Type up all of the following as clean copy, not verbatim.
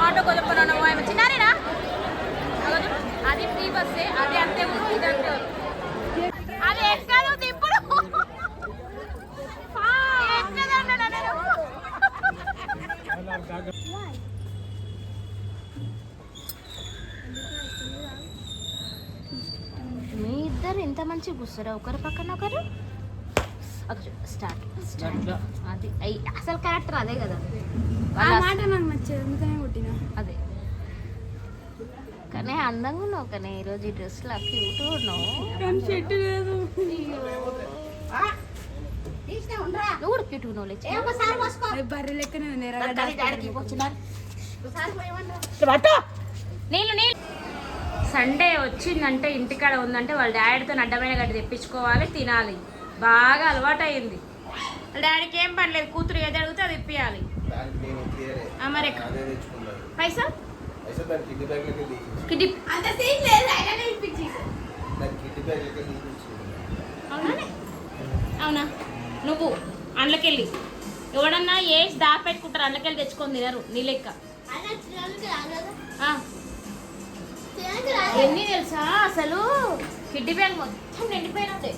Auto కొనుక్కున్నాను చిన్నారేనా అది free బస్సే అది అంతే ఇది అంతే అది ఎక్కదు ఇప్పుడు మీ ఇద్దరు ఎంత మంచిగా కూర్చోరా ఒకరి పక్కన ఒకరు స్టార్ట్ అది అసలు క్యారెక్టర్ అదే కదా అదే కానీ అందంగా ఉన్నావు కానీ ఈరోజు ఈ డ్రెస్లో క్యూట్ ఉన్నావు నువ్వు కూడా క్యూట్ నీళ్ళు సండే వచ్చిందంటే ఇంటికాడ ఉందంటే వాళ్ళ డాడీతో అడ్డమైన గడ్డి తెప్పించుకోవాలి తినాలి బాగా అలవాటు అయింది వాళ్ళ డాడీకి ఏం పని లేదు కూతురు ఏది అడిగితే అది ఇప్పియాలి మరి పైసా అవునా నువ్వు అండ్లకెళ్ళి ఎవడన్నా వేసి దాపెట్టుకుంటారు అండ్లకెళ్ళి తెచ్చుకొని తినరు నీ లెక్క ఎన్ని తెలుసా అసలు కిడ్డీ బ్యాగ్ మొత్తం నిండిపోయినట్టే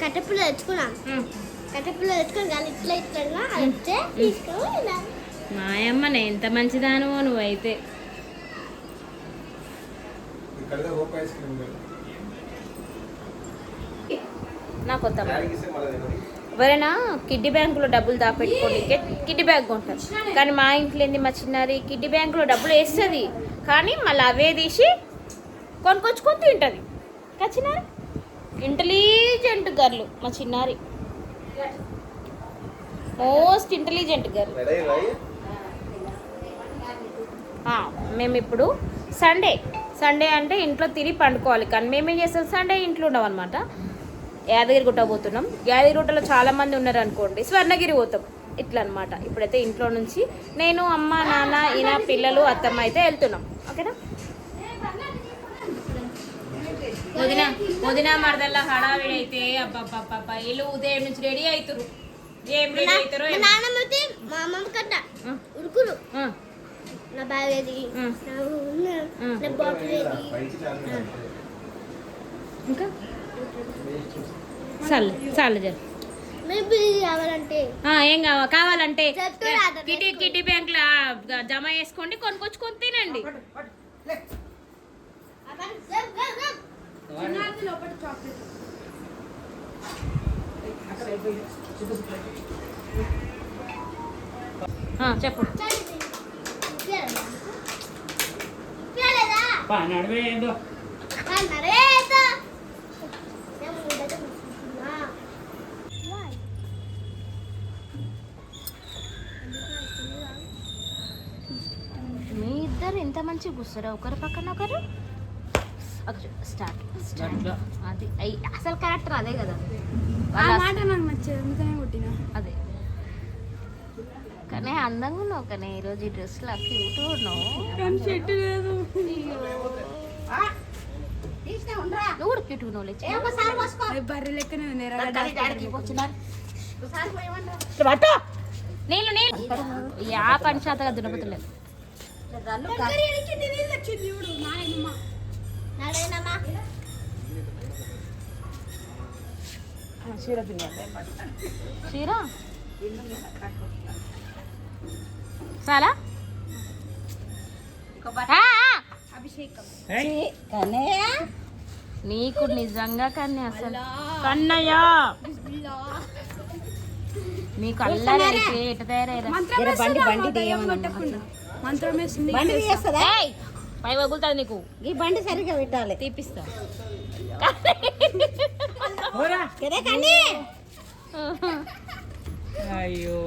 కట్టెపుల్ల తెచ్చుకున్నాం కట్టెపుల్ల తెచ్చుకుని కానీ ఇట్లా ఇట్లా తీసుకొని మాయమ్మనే ఎంత మంచిదాను నువ్వైతే నాకు కొత్త ఎవరైనా కిడ్డీ బ్యాంకులో డబ్బులు దాపెట్టుకోండి కిడ్డీ బ్యాంక్ ఉంటుంది కానీ మా ఇంట్లో ఏంది మా చిన్నారి కిడ్డీ బ్యాంకులో డబ్బులు వేస్తుంది కానీ మళ్ళీ అవే తీసి కొనుక్కొచ్చుకొని తింటుంది కదా చిన్నారి ఇంటెలిజెంట్ గర్ల్ మా చిన్నారి మోస్ట్ ఇంటెలిజెంట్ గర్ల్ మేము ఇప్పుడు సండే అంటే ఇంట్లో తిని పండుకోవాలి కానీ మేమేం చేస్తాం సండే ఇంట్లో ఉండవు అనమాట యాదగిరిగుట్ట పోతున్నాం యాదగిరిగుట్టలో చాలామంది ఉన్నారు అనుకోండి స్వర్ణగిరి పోతాం ఇట్లా అనమాట ఇప్పుడైతే ఇంట్లో నుంచి నేను అమ్మ నాన్న ఈయన పిల్లలు అత్తమ్మ అయితే వెళ్తున్నాం ఓకేనా వదిన మరదల్లా హడావిడి అయితే అబ్బా వీళ్ళు ఉదయం నుంచి రెడీ అవుతారు ఏం రెడీ అవుతారో నా బ్యాగ్ ఏది నా బాటిల్ ఏది ఇంకా చాలు జర కావాలంటే ఏం కావాలంటే కిటీ బ్యాంక్ లో జమ చేసుకోండి కొనుక్కొచ్చుకొని తినండి చెప్పు మీ ఇద్దరు ఎంత మంచిగా కూర్చోరా ఒకరి పక్కన ఒకరు స్టార్ట్ అది అసలు క్యారెక్టర్ అదే కదా అదే కానీ అందంగా ఉన్నావు కానీ ఈరోజు ఈ డ్రెస్లో క్యూట్ ఉన్నావు నువ్వు కూడా క్యూట్ ఉన్నావు నీళ్ళు యా పంచాతగా దునపతలేదు చీరా చాలా నీకు నిజంగా కన్నయ్య అసలు కన్నయ్య మీకు అల్లరి ఎట తయారయ్యారా పై వగులుతుంది నీకు ఈ బండి సరిగ్గా పెట్టాలి తీపిస్తా అయ్యో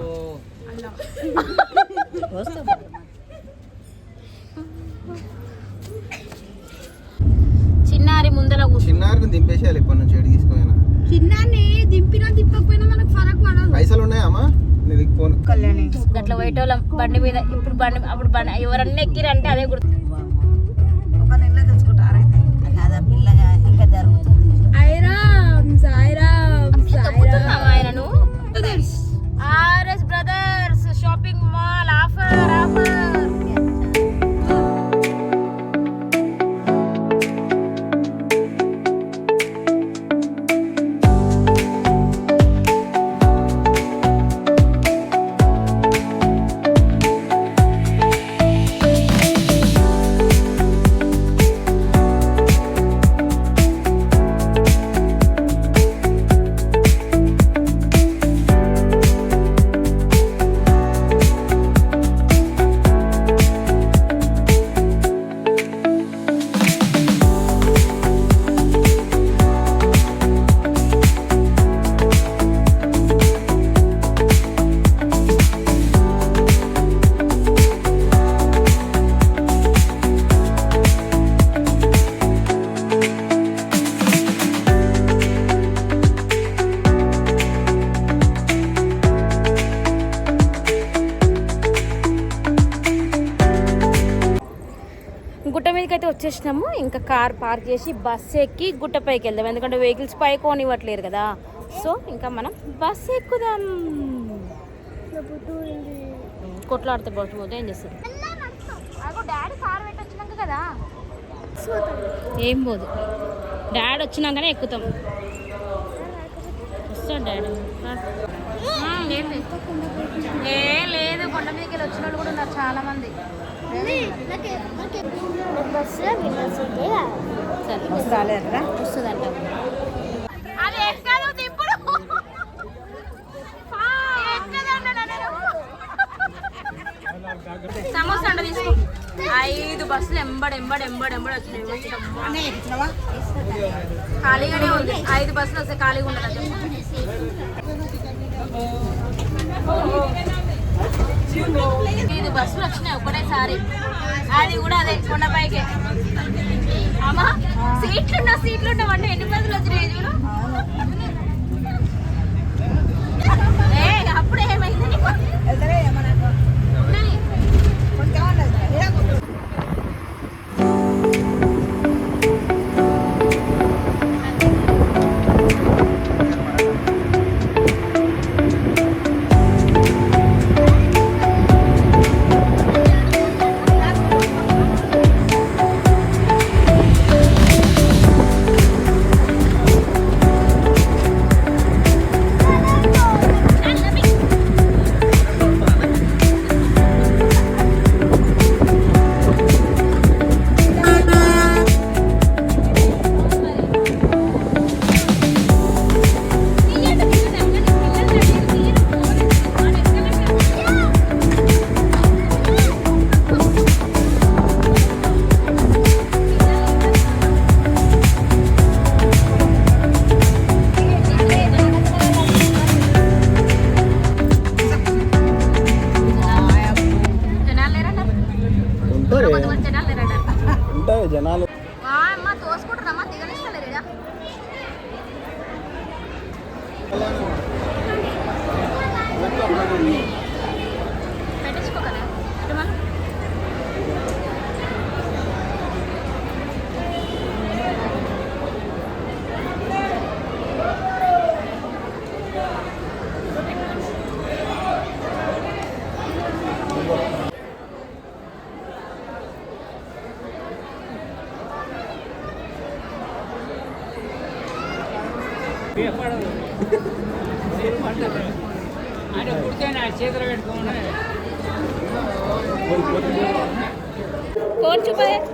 చిన్నారి ముందర చిన్నారిని దింపేసేయాలి ఇప్పటి నుంచి ఎడి తీసుకోయినా చిన్నాన్ని దింపినా తిప్పకపోయినా మనకు ఫరక్ పడదు పైసలు ఉన్నాయమ్మా కళ్యాణి గట్ల పోయేటోళ్ళం బండి మీద ఇప్పుడు బండి అప్పుడు బండి ఎవరన్నా ఎక్కిరంటే అదే గుర్తు ఒక నెల తెచ్చుకుంటారు అయితే పిల్లగా ఇంకా వచ్చేసినాము. ఇంకా కార్ పార్క్ చేసి బస్సు ఎక్కి గుట్టపైకి వెళ్దాం, ఎందుకంటే వెహికల్స్ పైకి కొనివ్వట్లేరు కదా. సో ఇంకా మనం బస్సు ఎక్కుదాం. కొట్లాడితే బస్సు పోతే ఏం చేస్తుంది? డాడీ కార్ పెట్టి వచ్చినాక కదా ఏం పోదు, డాడీ వచ్చినాకనే ఎక్కుతాం. వస్తాడు డాడీ. ఏ లేదు, కొండ మీదకి వెళ్ళి వచ్చిన వాళ్ళు కూడా ఉన్నారు చాలా మంది. బస్సులో విండోస్ ఉంటాయి సరే వస్తుందంట. అది ఎక్కదు తిప్పుడు. సమోసా అంట తీసుకో. 5 బస్సులు ఎంబడి వచ్చినాయి. ఖాళీగానే ఉంది. 5 బస్సులు వస్తే ఖాళీగా ఉండదు. 5 బస్సులు వచ్చినాయి ఒకటేసారి. అది కూడా అదే కొండపైకే. అమ్మా సీట్లు ఉండవంటే ఎన్ని బస్సులు వచ్చినాయి చూడు. అప్పుడు ఏమైంది? జనాలు అమ్మ తోసుకుంటున్నామా, దిగనిస్తలేదా? పెట్టించుకో కదా.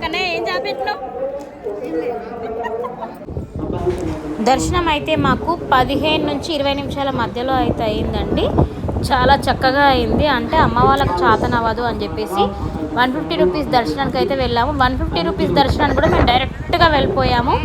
కన్నా ఏం చాపెట్టినావు? దర్శనం అయితే మాకు 15 నుంచి 20 నిమిషాల మధ్యలో అయితే అయిందండి. చాలా చక్కగా అయింది. అంటే అమ్మ వాళ్ళకు చాతనవ్వదు అని చెప్పేసి 150 రూపీస్ దర్శనానికి అయితే వెళ్ళాము. 150 రూపీస్ దర్శనానికి కూడా మేము డైరెక్ట్గా వెళ్ళిపోయాము.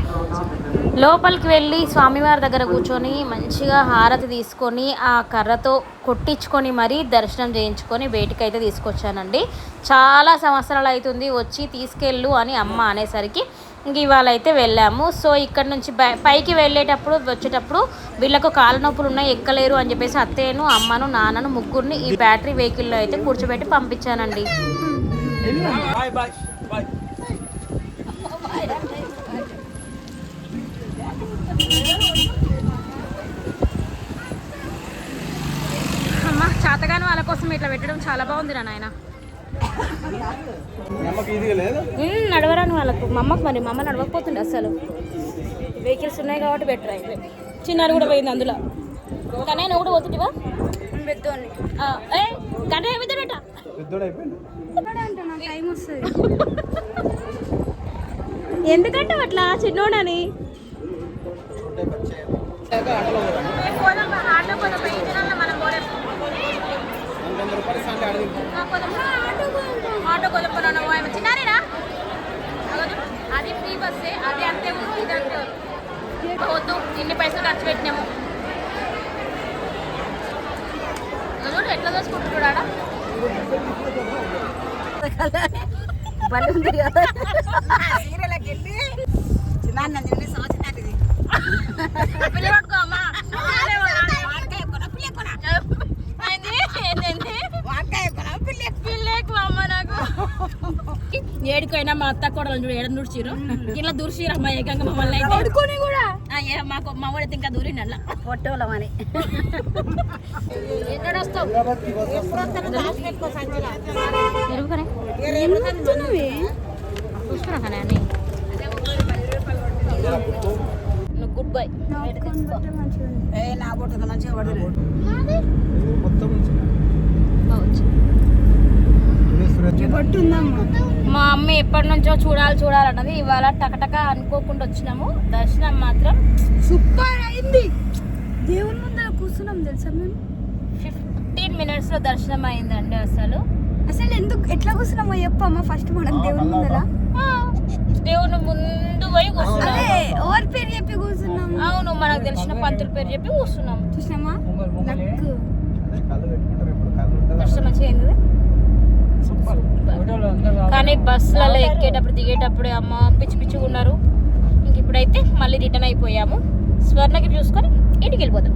లోపలికి వెళ్ళి స్వామివారి దగ్గర కూర్చొని మంచిగా హారతి తీసుకొని ఆ కర్రతో కొట్టించుకొని మరీ దర్శనం చేయించుకొని బయటికి అయితే తీసుకొచ్చానండి. చాలా సంవత్సరాలు అవుతుంది వచ్చి తీసుకెళ్ళు అని అమ్మ అనేసరికి ఇంక ఇవాళ అయితే వెళ్ళాము. సో ఇక్కడ నుంచి పైకి వెళ్ళేటప్పుడు వచ్చేటప్పుడు వీళ్ళకు కాళ్ళ నొప్పులు ఉన్నాయి, ఎక్కలేరు అని చెప్పేసి అత్తయ్యను అమ్మను నాన్నను ముగ్గురిని ఈ బ్యాటరీ వెహికల్లో అయితే కూర్చోబెట్టి పంపించానండి. అమ్మ చాతగాని వాళ్ళ కోసం ఇట్లా పెట్టడం చాలా బాగుంది రా నాయన. నడవరాని వాళ్ళకు మా అమ్మకు, మరి మా అమ్మ నడవకపోతుండే అసలు. వెహికల్స్ ఉన్నాయి కాబట్టి బెటర్ అయితే. చిన్నారు కూడా పోయింది అందులో. కానీ నువ్వు కూడా పోతుంటివా? పెద్దోడిని గంట అయిపోతాడట. టైం వస్తుంది ఎందుకంటే అట్లా చిన్నోడని. ఆటో కొనుక్కున్నాను చిన్నారేనా? అది ఫ్రీ బస్సే, అది అంతే ఇది అంతే వద్దు. ఇన్ని పైసలు ఖర్చు పెట్టినాము. చూడు ఎట్లా దోసుకుంటున్నాడా. ఏడికైనా మా అత్త కూడా చూడు ఎడ దూర్చిరు ఇలా దూర్చిరు అమ్మ ఏకంగా మమ్మల్ని అయితే పడుకొని కూడా మాకు మా వాడైతే ఇంకా దూరిండు అట్లా పొట్టోళ్ళమని ఎక్కడ వస్తావు చూస్తున్నా కానీ అన్ని నువ్వు గుడ్ బై మొత్తం మా అమ్మ ఎప్పటి నుంచో చూడాలన్నది ఇవాళ టకటక అనుకోకుండా వచ్చినాము దర్శనం మాత్రం సూపర్ అయింది దేవుని ముందర కూర్చున్నాం తెలుసా మేము 15 minutes లో దర్శనం అయిందండి అసలు ఎందుకు ఎట్లా కూర్చున్నామో చెప్పమ్మా ఫస్ట్ మనం దేవుని ముందర ఆ, దేవుని ముందు పోయి కూర్చున్నాం అదే ఎవరి పేరు చెప్పి కూర్చున్నాం అవును మనకు తెలిసిన పంతుల పేరు చెప్పి కూర్చున్నాం చూసినామా లక్కు కళ్ళు పెట్టుకుంటారు ఇప్పుడు కళ్ళు ఉంటుంది దర్శనం మంచిగా అయింది కానీ బస్సులలో ఎక్కేటప్పుడు దిగేటప్పుడు అమ్మ పిచ్చి పిచ్చిగా ఉన్నారు ఇంక ఇప్పుడైతే మళ్ళీ రిటర్న్ అయిపోయాము స్వర్ణగిరి చూసుకొని ఇంటికి వెళ్ళిపోతాం